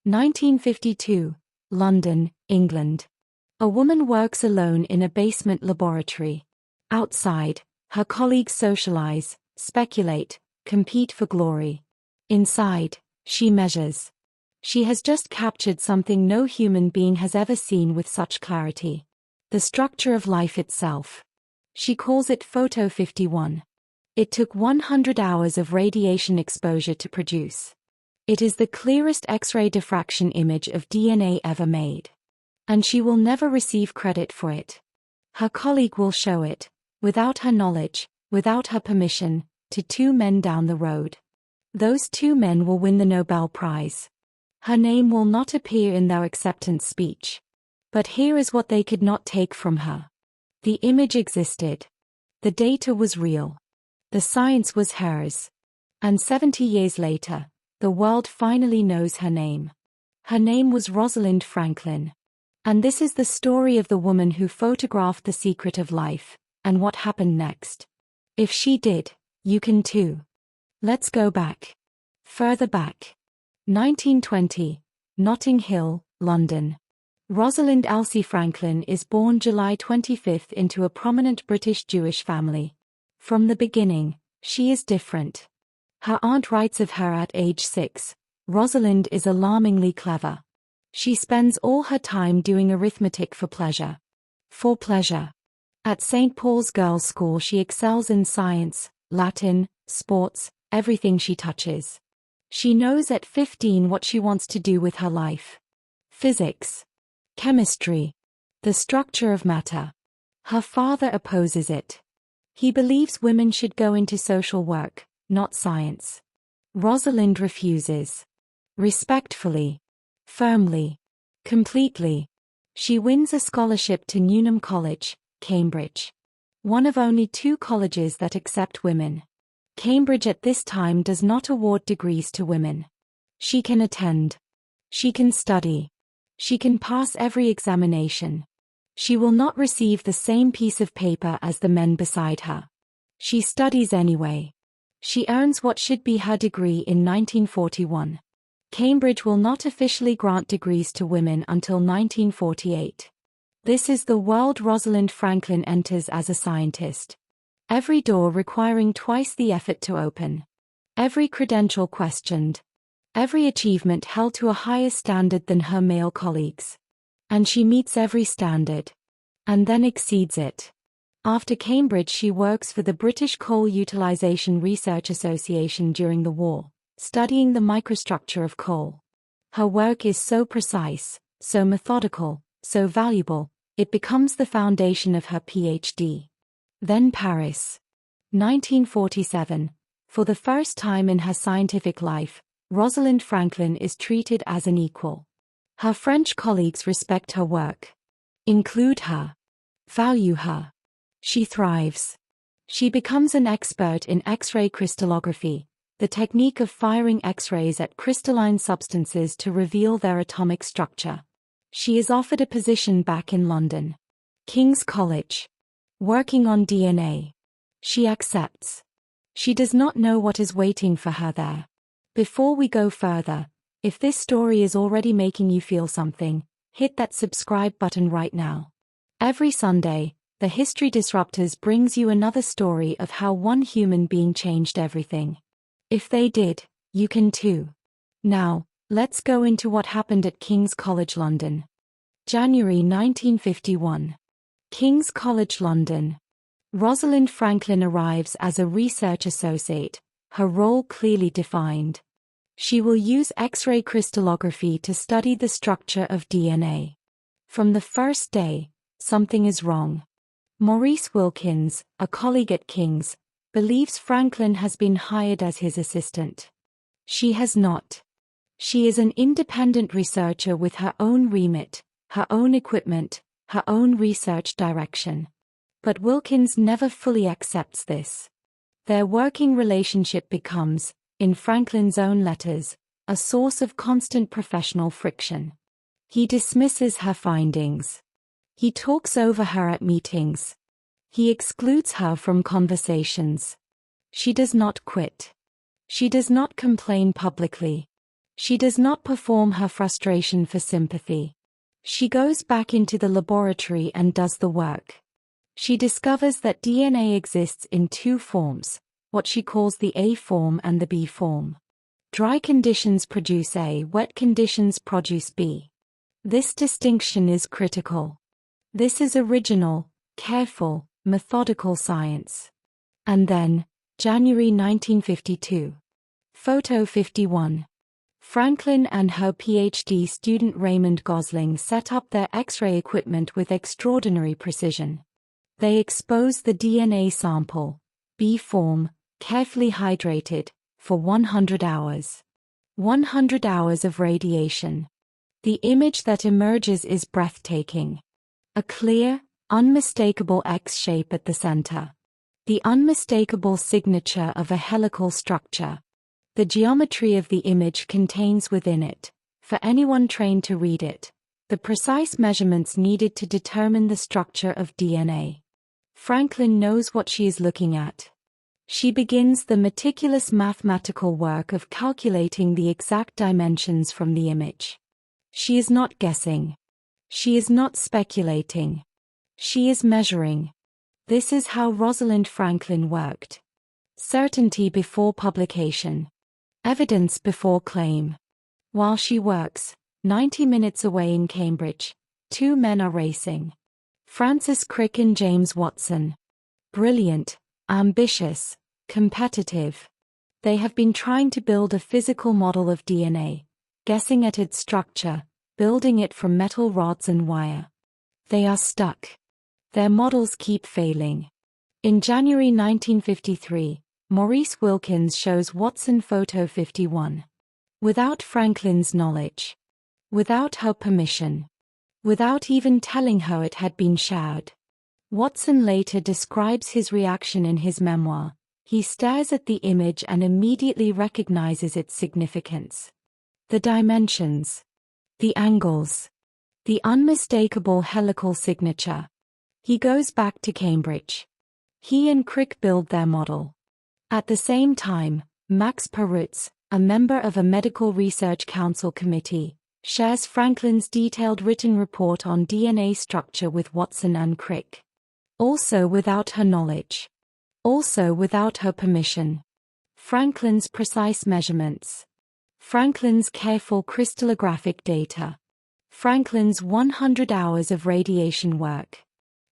1952, London, England. A woman works alone in a basement laboratory. Outside, her colleagues socialize, speculate, compete for glory. Inside, she measures. She has just captured something no human being has ever seen with such clarity. The structure of life itself. She calls it Photo 51. It took 100 hours of radiation exposure to produce. It is the clearest X-ray diffraction image of DNA ever made. And she will never receive credit for it. Her colleague will show it, without her knowledge, without her permission, to two men down the road. Those two men will win the Nobel Prize. Her name will not appear in their acceptance speech. But here is what they could not take from her. The image existed. The data was real. The science was hers. And 70 years later, the world finally knows her name. Her name was Rosalind Franklin. And this is the story of the woman who photographed the secret of life, and what happened next. If she did, you can too. Let's go back. Further back. 1920, Notting Hill, London. Rosalind Elsie Franklin is born July 25 into a prominent British Jewish family. From the beginning, she is different. Her aunt writes of her at age 6, Rosalind is alarmingly clever. She spends all her time doing arithmetic for pleasure. For pleasure. At St. Paul's Girls' School she excels in science, Latin, sports, everything she touches. She knows at 15 what she wants to do with her life. Physics. Chemistry. The structure of matter. Her father opposes it. He believes women should go into social work, not science. Rosalind refuses. Respectfully. Firmly. Completely. She wins a scholarship to Newnham College, Cambridge. One of only 2 colleges that accept women. Cambridge at this time does not award degrees to women. She can attend. She can study. She can pass every examination. She will not receive the same piece of paper as the men beside her. She studies anyway. She earns what should be her degree in 1941. Cambridge will not officially grant degrees to women until 1948. This is the world Rosalind Franklin enters as a scientist. Every door requiring twice the effort to open. Every credential questioned. Every achievement held to a higher standard than her male colleagues. And she meets every standard. And then exceeds it. After Cambridge she works for the British Coal Utilisation Research Association during the war, studying the microstructure of coal. Her work is so precise, so methodical, so valuable, it becomes the foundation of her PhD. Then Paris. 1947. For the first time in her scientific life, Rosalind Franklin is treated as an equal. Her French colleagues respect her work. Include her. Value her. She thrives. She becomes an expert in X-ray crystallography, the technique of firing X-rays at crystalline substances to reveal their atomic structure. She is offered a position back in London. King's College. Working on DNA. She accepts. She does not know what is waiting for her there. Before we go further, if this story is already making you feel something, hit that subscribe button right now. Every Sunday, the History Disruptors brings you another story of how one human being changed everything. If they did, you can too. Now, let's go into what happened at King's College London. January 1951. King's College London. Rosalind Franklin arrives as a research associate, her role clearly defined. She will use X-ray crystallography to study the structure of DNA. From the first day, something is wrong. Maurice Wilkins, a colleague at King's, believes Franklin has been hired as his assistant. She has not. She is an independent researcher with her own remit, her own equipment, her own research direction. But Wilkins never fully accepts this. Their working relationship becomes, in Franklin's own letters, a source of constant professional friction. He dismisses her findings. He talks over her at meetings. He excludes her from conversations. She does not quit. She does not complain publicly. She does not perform her frustration for sympathy. She goes back into the laboratory and does the work. She discovers that DNA exists in two forms, what she calls the A form and the B form. Dry conditions produce A, wet conditions produce B. This distinction is critical. This is original, careful, methodical science. And then, January 1952. Photo 51. Franklin and her PhD student Raymond Gosling set up their X-ray equipment with extraordinary precision. They expose the DNA sample, B form, carefully hydrated, for 100 hours. 100 hours of radiation. The image that emerges is breathtaking. A clear, unmistakable X shape at the center. The unmistakable signature of a helical structure. The geometry of the image contains within it, for anyone trained to read it, the precise measurements needed to determine the structure of DNA. Franklin knows what she is looking at. She begins the meticulous mathematical work of calculating the exact dimensions from the image. She is not guessing. She is not speculating. She is measuring. This is how Rosalind Franklin worked. Certainty before publication. Evidence before claim. While she works, 90 minutes away in Cambridge, two men are racing. Francis Crick and James Watson. Brilliant, ambitious, competitive. They have been trying to build a physical model of DNA, guessing at its structure, building it from metal rods and wire. They are stuck. Their models keep failing. In January 1953, Maurice Wilkins shows Watson photo 51. Without Franklin's knowledge. Without her permission. Without even telling her it had been shared. Watson later describes his reaction in his memoir. He stares at the image and immediately recognizes its significance. The dimensions. The angles. The unmistakable helical signature. He goes back to Cambridge. He and Crick build their model. At the same time, Max Perutz, a member of a medical research council committee, shares Franklin's detailed written report on DNA structure with Watson and Crick. Also without her knowledge. Also without her permission. Franklin's precise measurements. Franklin's careful crystallographic data. Franklin's 100 hours of radiation work.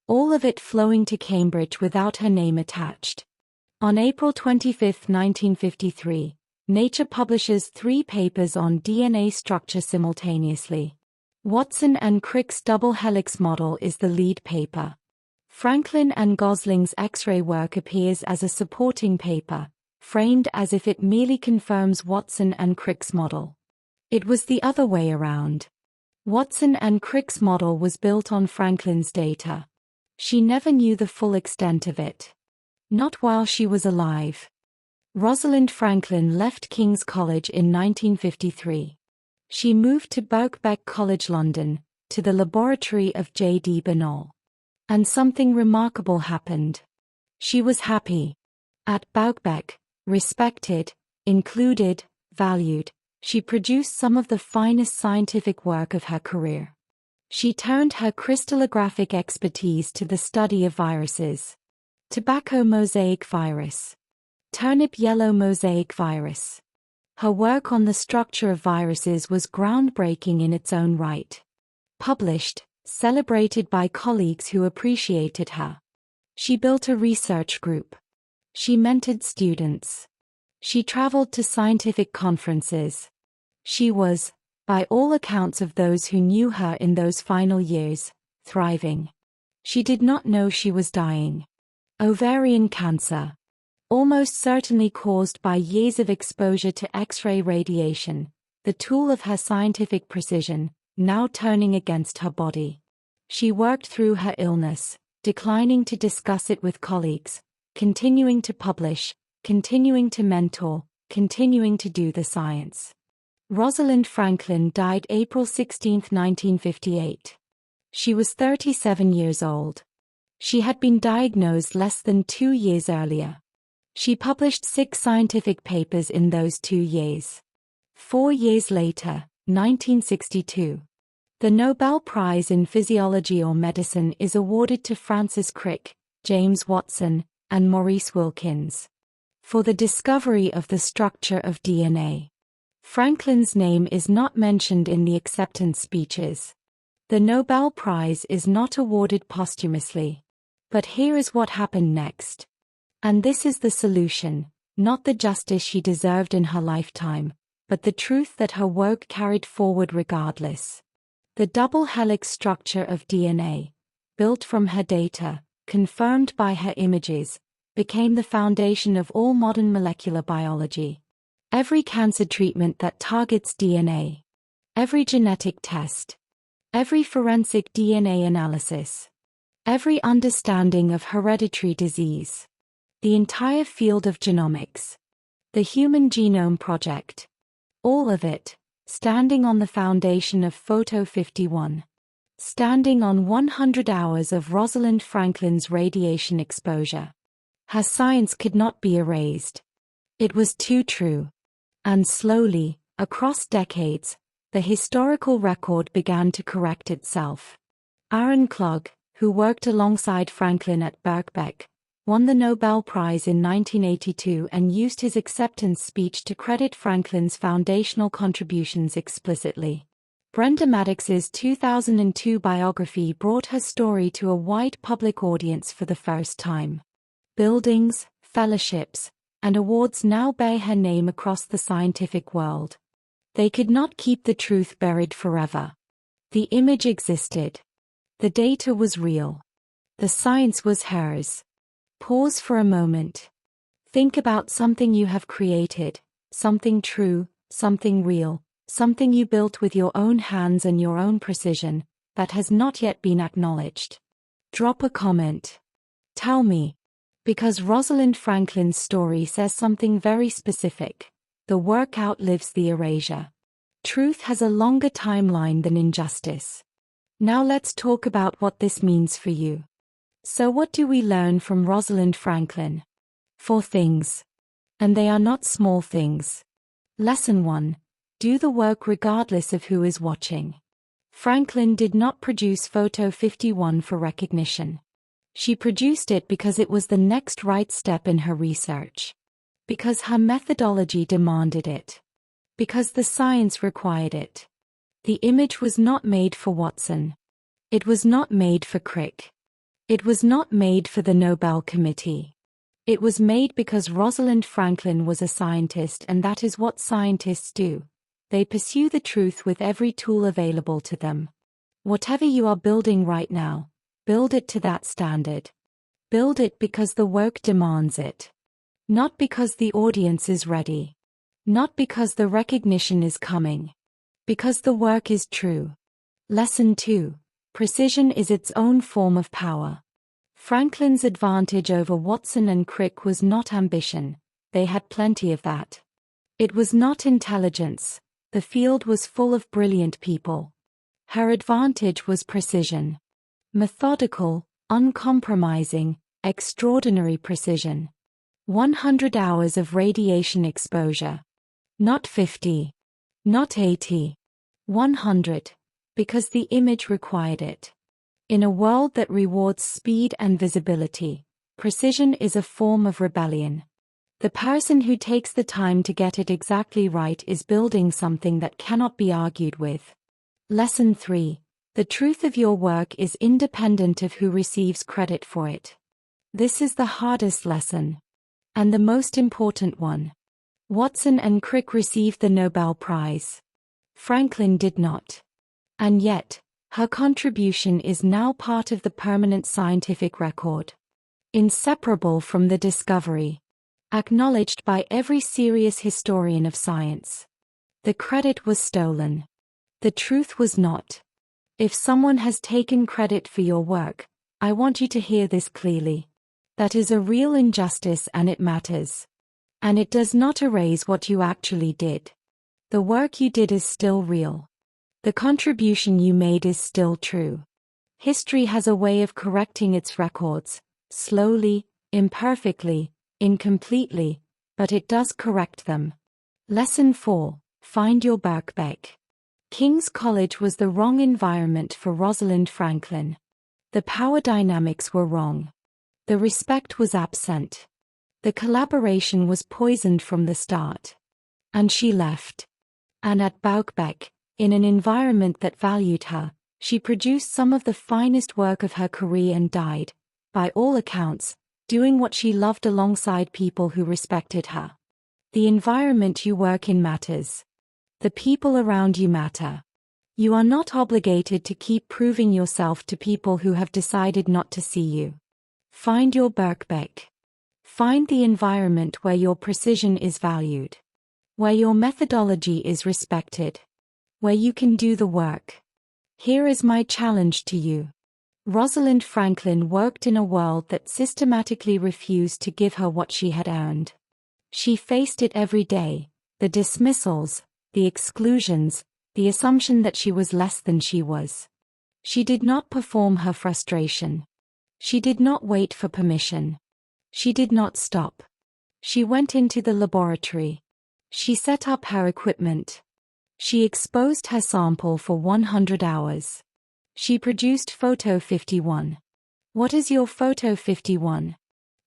All of it flowing to Cambridge without her name attached. On April 25, 1953, Nature publishes 3 papers on DNA structure simultaneously. Watson and Crick's double helix model is the lead paper. Franklin and Gosling's X-ray work appears as a supporting paper, framed as if it merely confirms Watson and Crick's model. It was the other way around. Watson and Crick's model was built on Franklin's data. She never knew the full extent of it. Not while she was alive. Rosalind Franklin left King's College in 1953. She moved to Birkbeck College, London, to the laboratory of J.D. Bernal. And something remarkable happened. She was happy. At Birkbeck, respected, included, valued, she produced some of the finest scientific work of her career. She turned her crystallographic expertise to the study of viruses. Tobacco mosaic virus. Turnip yellow mosaic virus. Her work on the structure of viruses was groundbreaking in its own right. Published, celebrated by colleagues who appreciated her. She built a research group. She mentored students. She traveled to scientific conferences. She was, by all accounts of those who knew her in those final years, thriving. She did not know she was dying. Ovarian cancer. Almost certainly caused by years of exposure to X-ray radiation, the tool of her scientific precision, now turning against her body. She worked through her illness, declining to discuss it with colleagues, continuing to publish, continuing to mentor, continuing to do the science. Rosalind Franklin died April 16, 1958. She was 37 years old. She had been diagnosed less than 2 years earlier. She published 6 scientific papers in those 2 years. 4 years later, 1962. The Nobel Prize in Physiology or Medicine is awarded to Francis Crick, James Watson, and Maurice Wilkins for the discovery of the structure of DNA. Franklin's name is not mentioned in the acceptance speeches. The Nobel Prize is not awarded posthumously. But here is what happened next. And this is the solution, not the justice she deserved in her lifetime, but the truth that her work carried forward regardless. The double helix structure of DNA, built from her data, confirmed by her images, became the foundation of all modern molecular biology. Every cancer treatment that targets DNA, every genetic test, every forensic DNA analysis, every understanding of hereditary disease, the entire field of genomics, the Human Genome Project, all of it, standing on the foundation of Photo 51. Standing on 100 hours of Rosalind Franklin's radiation exposure. Her science could not be erased. It was too true. And slowly, across decades, the historical record began to correct itself. Aaron Klug, who worked alongside Franklin at Birkbeck, won the Nobel Prize in 1982 and used his acceptance speech to credit Franklin's foundational contributions explicitly. Brenda Maddox's 2002 biography brought her story to a wide public audience for the first time. Buildings, fellowships, and awards now bear her name across the scientific world. They could not keep the truth buried forever. The image existed. The data was real. The science was hers. Pause for a moment. Think about something you have created, something true, something real, something you built with your own hands and your own precision, that has not yet been acknowledged. Drop a comment. Tell me. Because Rosalind Franklin's story says something very specific. The work outlives the erasure. Truth has a longer timeline than injustice. Now let's talk about what this means for you. So what do we learn from Rosalind Franklin? 4 things. And they are not small things. Lesson 1. Do the work regardless of who is watching. Franklin did not produce Photo 51 for recognition. She produced it because it was the next right step in her research. Because her methodology demanded it. Because the science required it. The image was not made for Watson. It was not made for Crick. It was not made for the Nobel Committee. It was made because Rosalind Franklin was a scientist, and that is what scientists do. They pursue the truth with every tool available to them. Whatever you are building right now, build it to that standard. Build it because the work demands it. Not because the audience is ready. Not because the recognition is coming. Because the work is true. Lesson 2. Precision is its own form of power. Franklin's advantage over Watson and Crick was not ambition. They had plenty of that. It was not intelligence. The field was full of brilliant people. Her advantage was precision. Methodical, uncompromising, extraordinary precision. 100 hours of radiation exposure. Not 50. Not 80. 100. Because the image required it. In a world that rewards speed and visibility, precision is a form of rebellion. The person who takes the time to get it exactly right is building something that cannot be argued with. Lesson 3. The truth of your work is independent of who receives credit for it. This is the hardest lesson. And the most important one. Watson and Crick received the Nobel Prize. Franklin did not. And yet, her contribution is now part of the permanent scientific record. Inseparable from the discovery. Acknowledged by every serious historian of science. The credit was stolen. The truth was not. If someone has taken credit for your work, I want you to hear this clearly. That is a real injustice, and it matters. And it does not erase what you actually did. The work you did is still real. The contribution you made is still true. History has a way of correcting its records, slowly, imperfectly, incompletely, but it does correct them. Lesson 4. Find your Birkbeck. King's College was the wrong environment for Rosalind Franklin. The power dynamics were wrong. The respect was absent. The collaboration was poisoned from the start. And she left. And at Birkbeck, in an environment that valued her, she produced some of the finest work of her career and died, by all accounts, doing what she loved alongside people who respected her. The environment you work in matters. The people around you matter. You are not obligated to keep proving yourself to people who have decided not to see you. Find your Birkbeck. Find the environment where your precision is valued. Where your methodology is respected. Where you can do the work. Here is my challenge to you. Rosalind Franklin worked in a world that systematically refused to give her what she had earned. She faced it every day, the dismissals, the exclusions, the assumption that she was less than she was. She did not perform her frustration. She did not wait for permission. She did not stop. She went into the laboratory. She set up her equipment. She exposed her sample for 100 hours. She produced Photo 51. What is your Photo 51?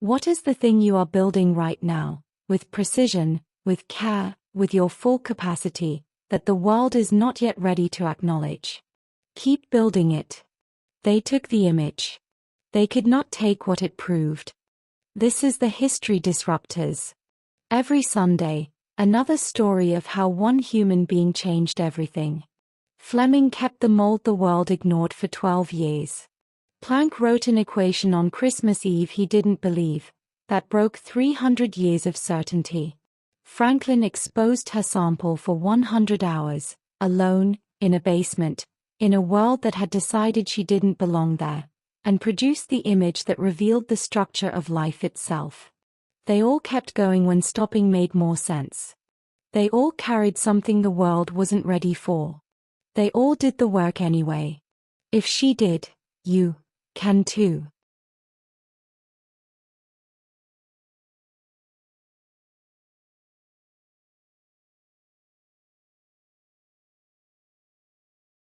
What is the thing you are building right now, with precision, with care, with your full capacity, that the world is not yet ready to acknowledge? Keep building it. They took the image. They could not take what it proved. This is the History Disruptors. Every Sunday, another story of how one human being changed everything. Fleming kept the mold the world ignored for 12 years. Planck wrote an equation on Christmas Eve he didn't believe, that broke 300 years of certainty. Franklin exposed her sample for 100 hours, alone, in a basement, in a world that had decided she didn't belong there, and produced the image that revealed the structure of life itself. They all kept going when stopping made more sense. They all carried something the world wasn't ready for. They all did the work anyway. If she did, you can too.